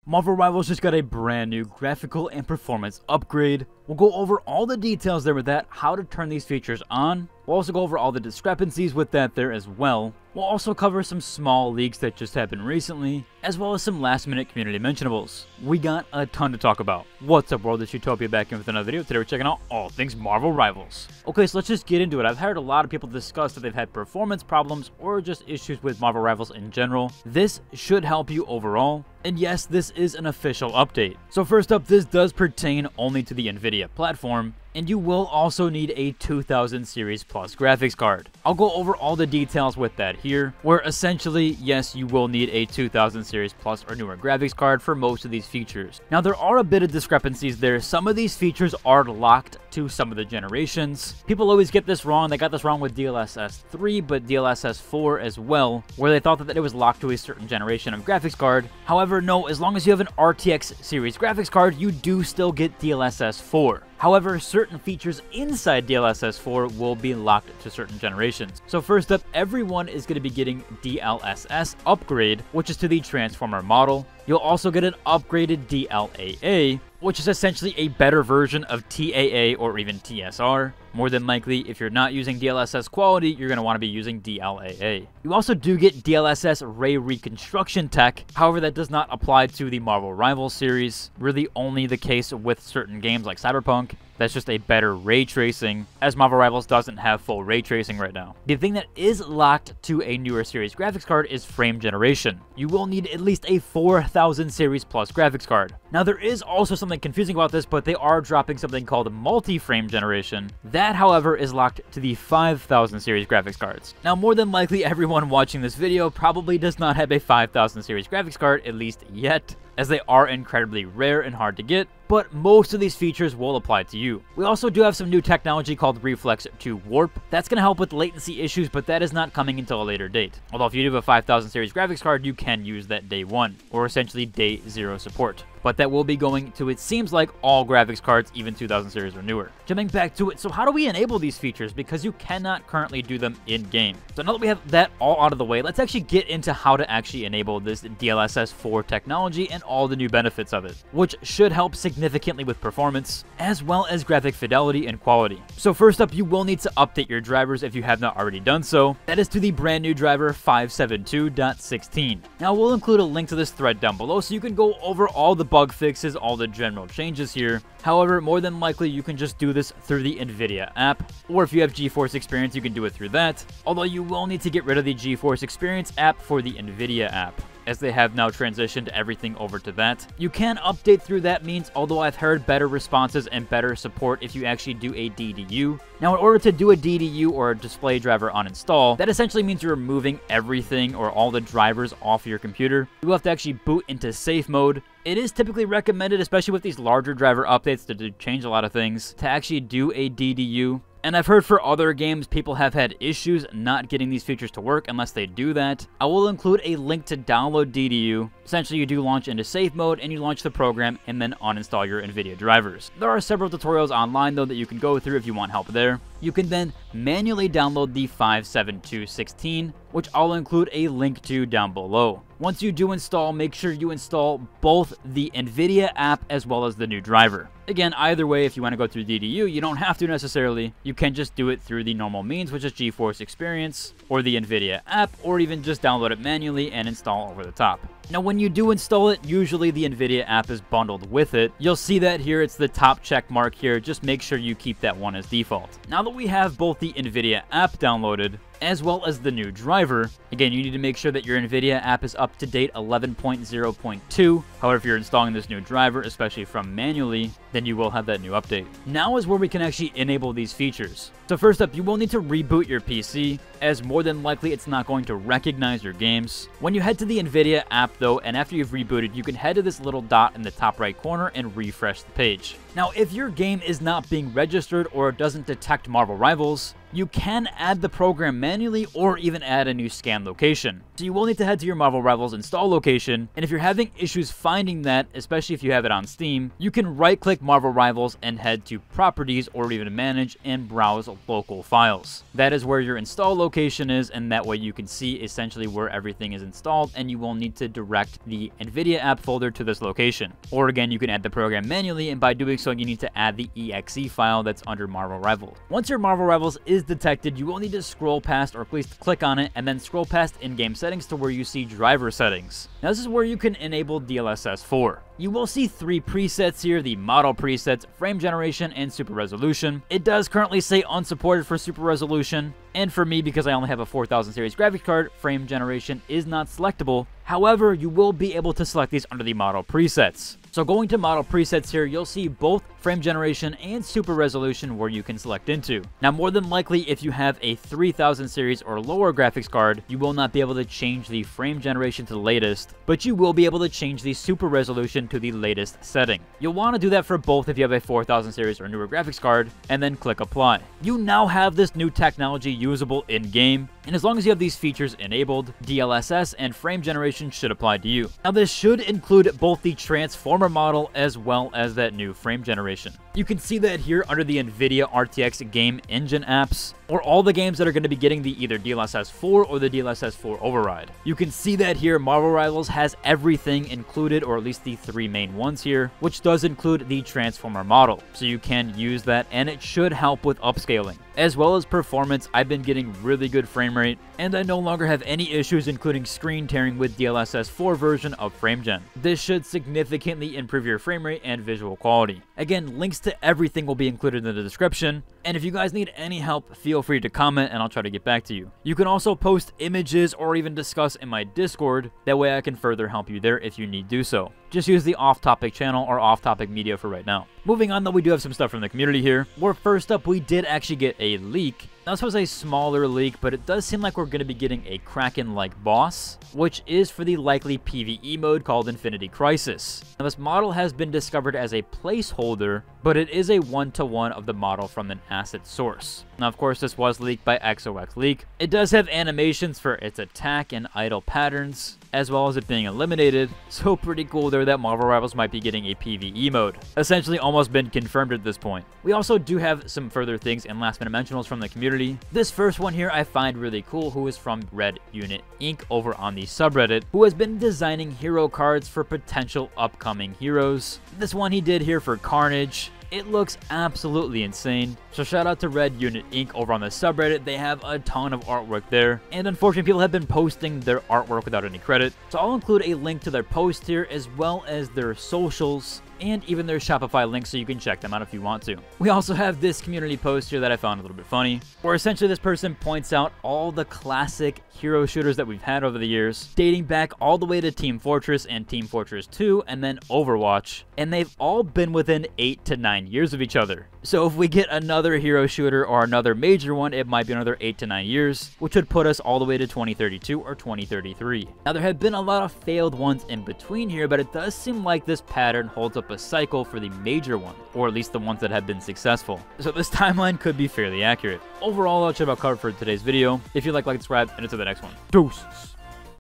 Marvel Rivals just got a brand new graphical and performance upgrade. We'll go over all the details there with that, how to turn these features on. We'll also go over all the discrepancies with that there as well. We'll also cover some small leaks that just happened recently, as well as some last minute community mentionables. We got a ton to talk about. What's up world, it's Utopia back in with another video. Today we're checking out all things Marvel Rivals. Okay, so let's just get into it. I've heard a lot of people discuss that they've had performance problems or just issues with Marvel Rivals in general. This should help you overall. And yes, this is an official update. So first up, this does pertain only to the Nvidia platform, and you will also need a 2000 series plus graphics card. I'll go over all the details with that here, where essentially, yes, you will need a 2000 series plus or newer graphics card for most of these features. Now, there are a bit of discrepancies there. Some of these features are locked to some of the generations. People always get this wrong. They got this wrong with DLSS 3, but DLSS 4 as well, where they thought that it was locked to a certain generation of graphics card. However, no, as long as you have an RTX series graphics card, you do still get DLSS 4. However, certain features inside DLSS 4 will be locked to certain generations. So first up, everyone is going to be getting DLSS upgrade, which is to the Transformer model. You'll also get an upgraded DLAA, which is essentially a better version of TAA or even TSR. More than likely, if you're not using DLSS quality, you're going to want to be using DLAA. You also do get DLSS ray reconstruction tech. However, that does not apply to the Marvel Rivals series. Really only the case with certain games like Cyberpunk. That's just a better ray tracing, as Marvel Rivals doesn't have full ray tracing right now. The thing that is locked to a newer series graphics card is frame generation. You will need at least a 4000 series plus graphics card. Now, there is also something confusing about this, but they are dropping something called multi-frame generation. That, however, is locked to the 5000 series graphics cards. Now, more than likely, everyone watching this video probably does not have a 5000 series graphics card, at least yet, as they are incredibly rare and hard to get, but most of these features will apply to you. We also do have some new technology called Reflex to Warp. That's going to help with latency issues, but that is not coming until a later date. Although if you do have a 5000 series graphics card, you can use that day one, or essentially day zero support. But that will be going to, it seems like, all graphics cards, even 2000 series or newer. Jumping back to it, so how do we enable these features? Because you cannot currently do them in-game. So now that we have that all out of the way, let's actually get into how to actually enable this DLSS 4 technology and all the new benefits of it, which should help significantly with performance, as well as graphic fidelity and quality. So first up, you will need to update your drivers if you have not already done so. That is to the brand new driver 572.16. Now, we'll include a link to this thread down below so you can go over all the bug fixes, all the general changes here. However, more than likely, you can just do this through the Nvidia app, or if you have GeForce Experience, you can do it through that, although you will need to get rid of the GeForce Experience app for the Nvidia app, as they have now transitioned everything over to that. You can update through that means, although I've heard better responses and better support if you actually do a DDU. Now, in order to do a DDU or a display driver uninstall, that essentially means you're removing everything or all the drivers off your computer. You will have to actually boot into safe mode. It is typically recommended, especially with these larger driver updates to change a lot of things, to actually do a DDU. And I've heard for other games, people have had issues not getting these features to work unless they do that. I will include a link to download DDU. Essentially, you do launch into safe mode and you launch the program and then uninstall your Nvidia drivers. There are several tutorials online though that you can go through if you want help there. You can then manually download the 572.16, which I'll include a link to down below. Once you do install, make sure you install both the Nvidia app as well as the new driver. Again, either way, if you want to go through DDU, you don't have to necessarily. You can just do it through the normal means, which is GeForce Experience or the Nvidia app, or even just download it manually and install over the top. Now, when you do install it, usually the Nvidia app is bundled with it. You'll see that here, it's the top check mark here. Just make sure you keep that one as default. Now that we have both the Nvidia app downloaded, as well as the new driver, again, you need to make sure that your Nvidia app is up to date 11.0.2. However, if you're installing this new driver, especially from manually, then you will have that new update. Now is where we can actually enable these features. So first up, you will need to reboot your PC, as more than likely it's not going to recognize your games. When you head to the Nvidia app though, and after you've rebooted, you can head to this little dot in the top right corner and refresh the page. Now, if your game is not being registered or doesn't detect Marvel Rivals, you can add the program manually or even add a new scan location. So you will need to head to your Marvel Rivals install location, and if you're having issues finding that, especially if you have it on Steam, you can right-click Marvel Rivals and head to Properties or even Manage and browse local files. That is where your install location is, and that way you can see essentially where everything is installed, and you will need to direct the NVIDIA app folder to this location. Or again, you can add the program manually, and by doing so, you need to add the exe file that's under Marvel Rivals. Once your Marvel Rivals is detected, you will need to scroll past, or at least click on it, and then scroll past in-game settings to where you see driver settings. Now this is where you can enable DLSS 4. You will see 3 presets here, the model presets, frame generation, and super resolution. It does currently say unsupported for super resolution, and for me, because I only have a 4000 series graphics card, frame generation is not selectable. However, you will be able to select these under the model presets. So going to model presets here, you'll see both frame generation and super resolution where you can select into. Now, more than likely, if you have a 3000 series or lower graphics card, you will not be able to change the frame generation to the latest, but you will be able to change the super resolution to the latest setting. You'll want to do that for both if you have a 4000 series or newer graphics card, and then click apply. You now have this new technology usable in-game, and as long as you have these features enabled, DLSS and frame generation should apply to you. Now, this should include both the transformer model as well as that new frame generation. You can see that here under the NVIDIA RTX game engine apps, or all the games that are going to be getting the either DLSS 4 or the DLSS 4 override. You can see that here Marvel Rivals has everything included, or at least the 3 main ones here, which does include the transformer model. So you can use that, and it should help with upscaling. As well as performance, I've been getting really good frame rate, and I no longer have any issues including screen tearing with DLSS 4 version of FrameGen. This should significantly improve your frame rate and visual quality. Again, links to everything will be included in the description, and if you guys need any help, feel free to comment and I'll try to get back to you. You can also post images or even discuss in my Discord, that way I can further help you there if you need to do so. Just use the off-topic channel or off-topic media for right now. Moving on though, we do have some stuff from the community here, where first up we did actually get a leak. Now, this was a smaller leak, but it does seem like we're going to be getting a Kraken-like boss, which is for the likely PvE mode called Infinity Crisis. Now, this model has been discovered as a placeholder, but it is a one-to-one of the model from an asset source. Now, of course, this was leaked by XOX Leak. It does have animations for its attack and idle patterns, as well as it being eliminated, so pretty cool there that Marvel Rivals might be getting a PvE mode. Essentially almost been confirmed at this point. We also do have some further things and last minute mentionals from the community. This first one here I find really cool, who is from Red Unit Inc. over on the subreddit, who has been designing hero cards for potential upcoming heroes. This one he did here for Carnage. It looks absolutely insane. So shout out to Red Unit Inc. over on the subreddit. They have a ton of artwork there. And unfortunately, people have been posting their artwork without any credit. So I'll include a link to their post here, as well as their socials, and even their Shopify link, so you can check them out if you want to. We also have this community post here that I found a little bit funny, where essentially this person points out all the classic hero shooters that we've had over the years, dating back all the way to Team Fortress and Team Fortress 2, and then Overwatch, and they've all been within 8 to 9 years of each other. So if we get another hero shooter or another major one, it might be another 8 to 9 years, which would put us all the way to 2032 or 2033. Now, there have been a lot of failed ones in between here, but it does seem like this pattern holds up a cycle for the major one, or at least the ones that have been successful. So this timeline could be fairly accurate. Overall, that's about covered for today's video. If you like, subscribe, and until the next one. Deuces.